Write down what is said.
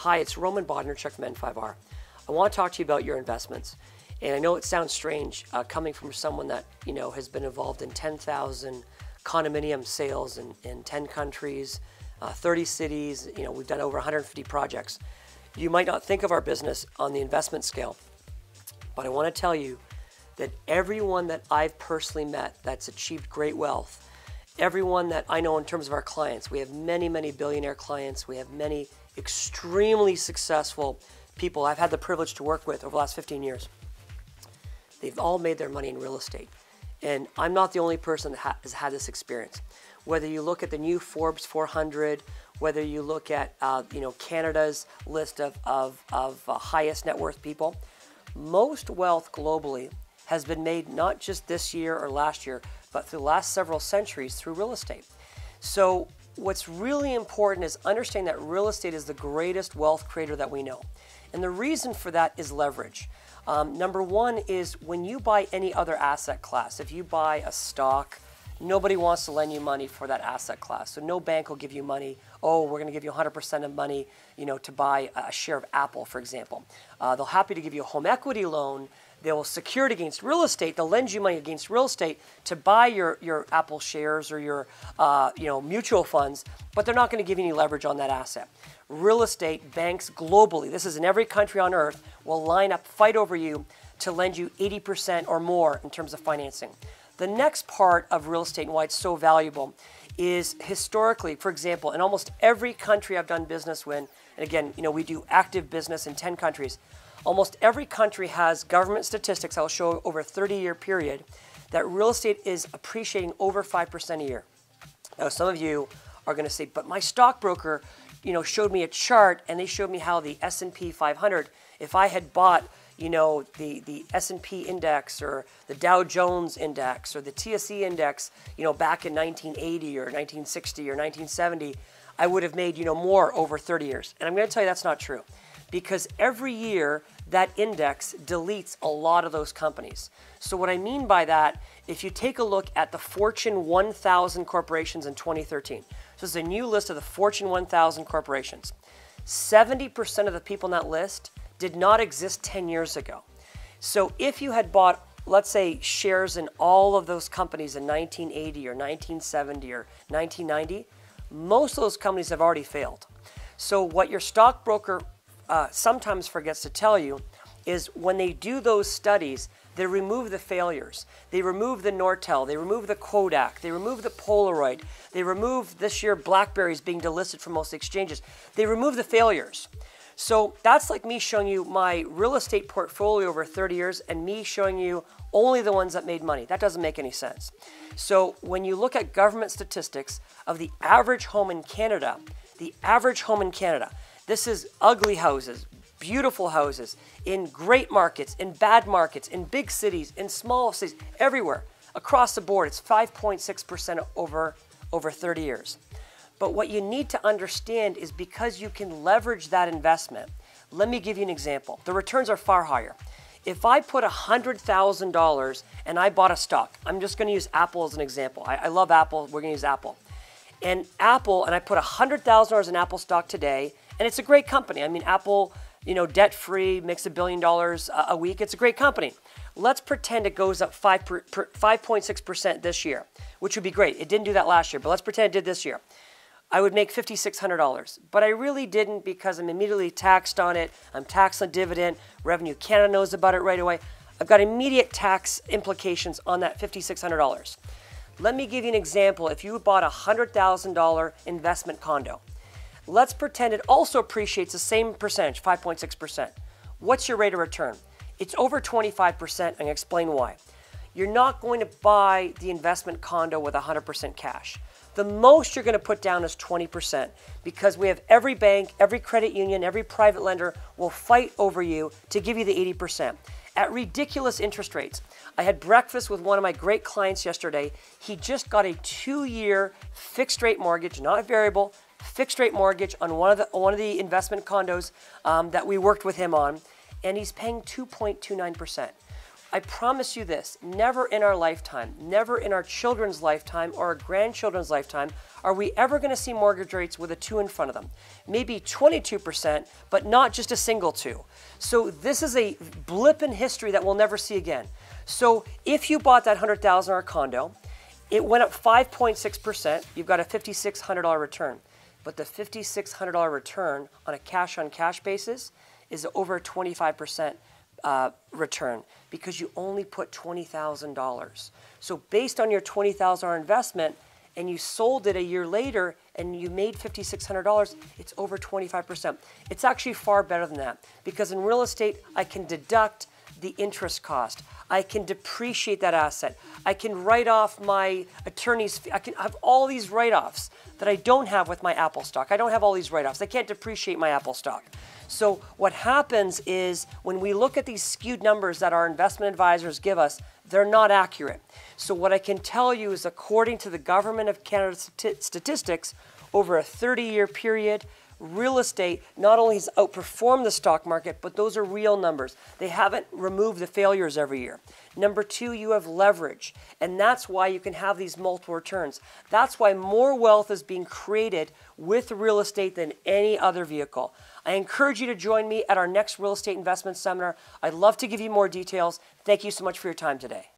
Hi, it's Roman Bodnarchuk from N5R. I want to talk to you about your investments. And I know it sounds strange coming from someone that has been involved in 10,000 condominium sales in 10 countries, 30 cities. We've done over 150 projects. You might not think of our business on the investment scale, but I want to tell you that everyone that I've personally met that's achieved great wealth, everyone that I know in terms of our clients, we have many, many billionaire clients. We have many extremely successful people I've had the privilege to work with over the last 15 years. They've all made their money in real estate. And I'm not the only person that has had this experience. Whether you look at the new Forbes 400, whether you look at Canada's list of highest net worth people, most wealth globally has been made not just this year or last year, but through the last several centuries through real estate. So what's really important is understanding that real estate is the greatest wealth creator that we know. And the reason for that is leverage. Number one is when you buy any other asset class, if you buy a stock, nobody wants to lend you money for that asset class. So no bank will give you money. Oh, we're going to give you 100% of money, to buy a share of Apple, for example. They'll happy to give you a home equity loan. They will secure it against real estate. They'll lend you money against real estate to buy your Apple shares or your mutual funds, but they're not going to give you any leverage on that asset. Real estate banks globally, this is in every country on earth, will line up, fight over you to lend you 80% or more in terms of financing. The next part of real estate and why it's so valuable is historically, for example, in almost every country I've done business with, and again, we do active business in 10 countries, almost every country has government statistics, I'll show over a 30-year period, that real estate is appreciating over 5% a year. Now, some of you are going to say, but my stockbroker, showed me a chart and they showed me how the S&P 500, if I had bought, the S&P index or the Dow Jones index or the TSE index, back in 1980 or 1960 or 1970, I would have made, more over 30 years. And I'm going to tell you that's not true. Because every year that index deletes a lot of those companies. So what I mean by that, if you take a look at the Fortune 1000 corporations in 2013, so this is a new list of the Fortune 1000 corporations, 70% of the people on that list did not exist 10 years ago. So if you had bought, let's say, shares in all of those companies in 1980 or 1970 or 1990, most of those companies have already failed. So what your stockbroker sometimes forgets to tell you is when they do those studies, they remove the failures. They remove the Nortel, they remove the Kodak, they remove the Polaroid, they remove this year BlackBerry's being delisted from most exchanges. They remove the failures. So that's like me showing you my real estate portfolio over 30 years and me showing you only the ones that made money. That doesn't make any sense. So when you look at government statistics of the average home in Canada, this is ugly houses, beautiful houses, in great markets, in bad markets, in big cities, in small cities, everywhere. Across the board, it's 5.6% over 30 years. But what you need to understand is because you can leverage that investment, let me give you an example. The returns are far higher. If I put $100,000 and I bought a stock, I'm just going to use Apple as an example. I love Apple. We're going to use Apple. And Apple, and I put $100,000 in Apple stock today, and it's a great company. I mean, Apple, debt-free, makes $1 billion a week. It's a great company. Let's pretend it goes up 5.6% this year, which would be great. It didn't do that last year, but let's pretend it did this year. I would make $5,600, but I really didn't because I'm immediately taxed on it. I'm taxed on dividend. Revenue Canada knows about it right away. I've got immediate tax implications on that $5,600. Let me give you an example. If you bought a $100,000 investment condo, let's pretend it also appreciates the same percentage, 5.6%. What's your rate of return? It's over 25%, and I'll explain why. You're not going to buy the investment condo with 100% cash. The most you're going to put down is 20% because we have every bank, every credit union, every private lender will fight over you to give you the 80% at ridiculous interest rates. I had breakfast with one of my great clients yesterday. He just got a 2-year fixed rate mortgage, not variable, fixed rate mortgage on one of the investment condos that we worked with him on, and he's paying 2.29%. I promise you this, never in our lifetime, never in our children's lifetime or our grandchildren's lifetime are we ever going to see mortgage rates with a 2 in front of them. Maybe 22%, but not just a single 2. So this is a blip in history that we'll never see again. So if you bought that $100,000 condo, it went up 5.6%, you've got a $5,600 return. But the $5,600 return on a cash-on-cash basis is over a 25% return because you only put $20,000. So based on your $20,000 investment and you sold it a year later and you made $5,600, it's over 25%. It's actually far better than that because in real estate, I can deduct the interest cost. I can depreciate that asset. I can write off my attorney's fee. I can have all these write-offs that I don't have with my Apple stock. I don't have all these write-offs. I can't depreciate my Apple stock. So what happens is when we look at these skewed numbers that our investment advisors give us, they're not accurate. So what I can tell you is according to the Government of Canada statistics, over a 30-year period, real estate not only has outperformed the stock market, but those are real numbers. They haven't removed the failures every year. Number 2, you have leverage, and that's why you can have these multiple returns. That's why more wealth is being created with real estate than any other vehicle. I encourage you to join me at our next real estate investment seminar. I'd love to give you more details. Thank you so much for your time today.